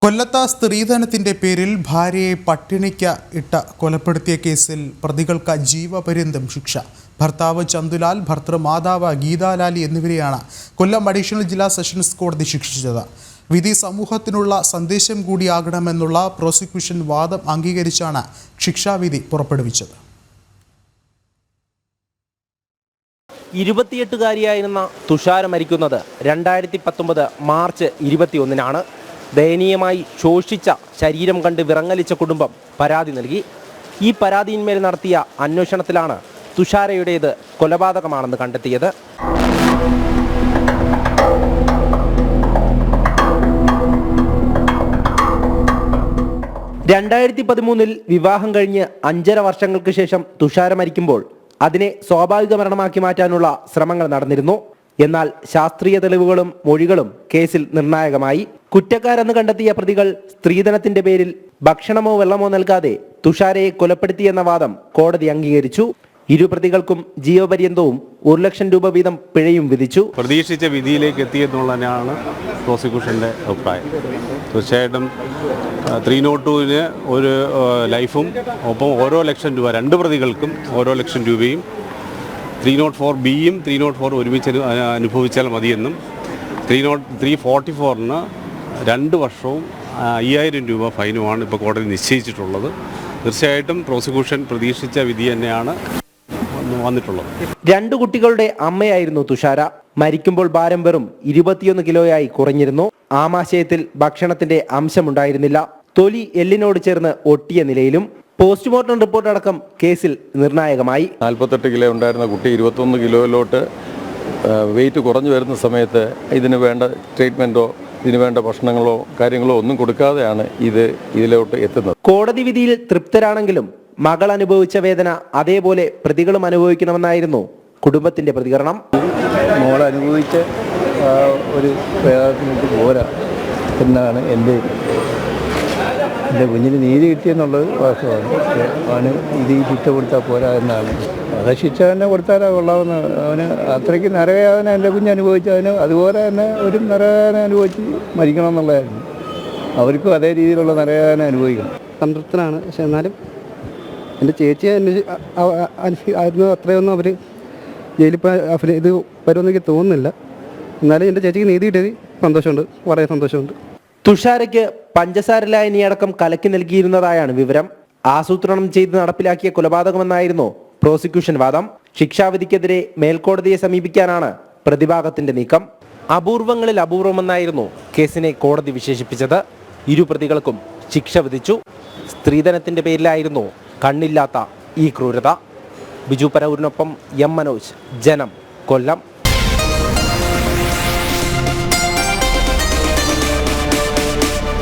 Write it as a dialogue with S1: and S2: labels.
S1: കൊല്ലത്ത സ്ത്രീധനത്തിന്റെ പേരിൽ ഭാര്യയെ പട്ടിണിക്ക് ഇട്ട് കൊലപ്പെടുത്തിയ കേസിൽ പ്രതികൾക്ക് ജീവപര്യന്തം ശിക്ഷ. ഭർത്താവ് ചന്തുലാൽ, ഭർത്തൃമാതാവ് ഗീതാലാലി എന്നിവരെയാണ് കൊല്ലം അഡീഷണൽ ജില്ലാ സെഷൻസ് കോടതി ശിക്ഷിച്ചത്. വിധി സമൂഹത്തിനുള്ള സന്ദേശം കൂടിയാകണമെന്നുള്ള പ്രോസിക്യൂഷൻ വാദം അംഗീകരിച്ചാണ് ശിക്ഷാവിധി പുറപ്പെടുവിച്ചത്.
S2: 28-കാരിയായിരുന്ന തുഷാര മരിക്കുന്നത് 2019 മാർച്ച് 21-നാണ്. ദയനീയമായി ശോഷിച്ച ശരീരം കണ്ട് വിറങ്ങലിച്ച കുടുംബം പരാതി നൽകി. ഈ പരാതിയിന്മേൽ നടത്തിയ അന്വേഷണത്തിലാണ് തുഷാരയുടേത് കൊലപാതകമാണെന്ന് കണ്ടെത്തിയത്. ൽ വിവാഹം കഴിഞ്ഞ് 5.5 വർഷങ്ങൾക്ക് ശേഷം തുഷാര മരിക്കുമ്പോൾ അതിനെ സ്വാഭാവിക മരണമാക്കി മാറ്റാനുള്ള ശ്രമങ്ങൾ നടന്നിരുന്നു. എന്നാൽ ശാസ്ത്രീയ തെളിവുകളും മൊഴികളും കേസിൽ നിർണായകമായി. കുറ്റക്കാരെന്ന് കണ്ടെത്തിയ പ്രതികൾ സ്ത്രീധനത്തിന്റെ പേരിൽ ഭക്ഷണമോ വെള്ളമോ നൽകാതെ തുഷാരയെ കൊലപ്പെടുത്തിയെന്ന വാദം കോടതി അംഗീകരിച്ചു. ഇരു പ്രതികൾക്കും ജീവപര്യന്തവും 1 ലക്ഷം രൂപ വീതം പിഴയും വിധിച്ചു.
S3: പ്രതീക്ഷിച്ച വിധിയിലേക്ക് എത്തിയെന്നുള്ളതാണ് പ്രോസിക്യൂഷന്റെ അഭിപ്രായം. തീർച്ചയായിട്ടും 302-ന് ഒരു ലൈഫും ഒപ്പം ഓരോ ലക്ഷം രൂപ, 2 പ്രതികൾക്കും ഓരോ ലക്ഷം രൂപയും, 304B-യും 304 ഒരുമിച്ച് അനുഭവിച്ചാൽ മതിയെന്നും 344-ന് 2 വർഷവും 5000 രൂപ ഫൈനുമാണ് ഇപ്പോൾ കോടതി നിശ്ചയിച്ചിട്ടുള്ളത്. തീർച്ചയായിട്ടും പ്രോസിക്യൂഷൻ പ്രതീക്ഷിച്ച വിധി തന്നെയാണ് വന്നിട്ടുള്ളത്.
S2: 2 കുട്ടികളുടെ അമ്മയായിരുന്നു തുഷാര. മരിക്കുമ്പോൾ ഭാരം വെറും 21 കിലോയായി കുറഞ്ഞിരുന്നു. ആമാശയത്തിൽ ഭക്ഷണത്തിന്റെ അംശമുണ്ടായിരുന്നില്ല. തൊലി എല്ലിനോട് ചേർന്ന് ഒട്ടിയ നിലയിലും. പോസ്റ്റ്മോർട്ടം റിപ്പോർട്ട് അടക്കം കേസിൽ നിർണായകമായി.
S4: 48 കിലോ ഉണ്ടായിരുന്ന കുട്ടി 21 കിലോയിലോട്ട് വെയിറ്റ് കുറഞ്ഞു വരുന്ന സമയത്ത് ഇതിന് വേണ്ട ട്രീറ്റ്മെൻറ്റോ ഇതിന് വേണ്ട ഭക്ഷണങ്ങളോ കാര്യങ്ങളോ ഒന്നും കൊടുക്കാതെയാണ് ഇതിലോട്ട് എത്തുന്നത്.
S2: കോടതി വിധിയിൽ തൃപ്തരാണെങ്കിലും മകൾ അനുഭവിച്ച വേദന അതേപോലെ പ്രതികളും അനുഭവിക്കണമെന്നായിരുന്നു കുടുംബത്തിന്റെ പ്രതികരണം.
S5: മോൾ അനുഭവിച്ച ഒരു പ്രയാസത്തിന് പോരാ എന്നാണ് എൻ്റെ കുഞ്ഞിന് നീതി കിട്ടിയെന്നുള്ളത് വാസ്തവമാണ്. അവന് ഇത് ഈ ശിക്ഷ കൊടുത്താൽ പോരാ എന്നാണ്. അത് ശിക്ഷ തന്നെ കൊടുത്താലാ കൊള്ളാവുന്ന. അവന് അത്രയ്ക്ക് നരകയാതന എൻ്റെ കുഞ്ഞ് അനുഭവിച്ചതിന് അതുപോലെ തന്നെ ഒരു നരകയാതന അനുഭവിച്ച് മരിക്കണം എന്നുള്ളതായിരുന്നു. അവർക്കും അതേ രീതിയിലുള്ള നരകയാതന അനുഭവിക്കണം.
S6: സംതൃപ്തനാണ്. പക്ഷെ എന്നാലും എൻ്റെ ചേച്ചിയെ ആയിരുന്നു അത്രയൊന്നും അവർ ജയിലിൽ ഇത് വരുമെന്ന് എനിക്ക് തോന്നുന്നില്ല. എന്നാലും എൻ്റെ ചേച്ചിക്ക് നീതി കിട്ടിയത് സന്തോഷമുണ്ട്, വളരെ സന്തോഷമുണ്ട്.
S2: തുഷാരയ്ക്ക് പഞ്ചസാര ലായനി അടക്കം കലക്കി നൽകിയിരുന്നതായാണ് വിവരം. ആസൂത്രണം ചെയ്ത് നടപ്പിലാക്കിയ കൊലപാതകമെന്നായിരുന്നു പ്രോസിക്യൂഷൻ വാദം. ശിക്ഷാവിധിക്കെതിരെ മേൽക്കോടതിയെ സമീപിക്കാനാണ് പ്രതിഭാഗത്തിന്റെ നീക്കം. അപൂർവങ്ങളിൽ അപൂർവമെന്നായിരുന്നു കേസിനെ കോടതി വിശേഷിപ്പിച്ചത്. 2 പ്രതികൾക്കും ശിക്ഷ വിധിച്ചു. സ്ത്രീധനത്തിന്റെ പേരിലായിരുന്നു കണ്ണില്ലാത്ത ഈ ക്രൂരത. ബിജു പരവൂരിനൊപ്പം എം മനോജ്, ജനം, കൊല്ലം.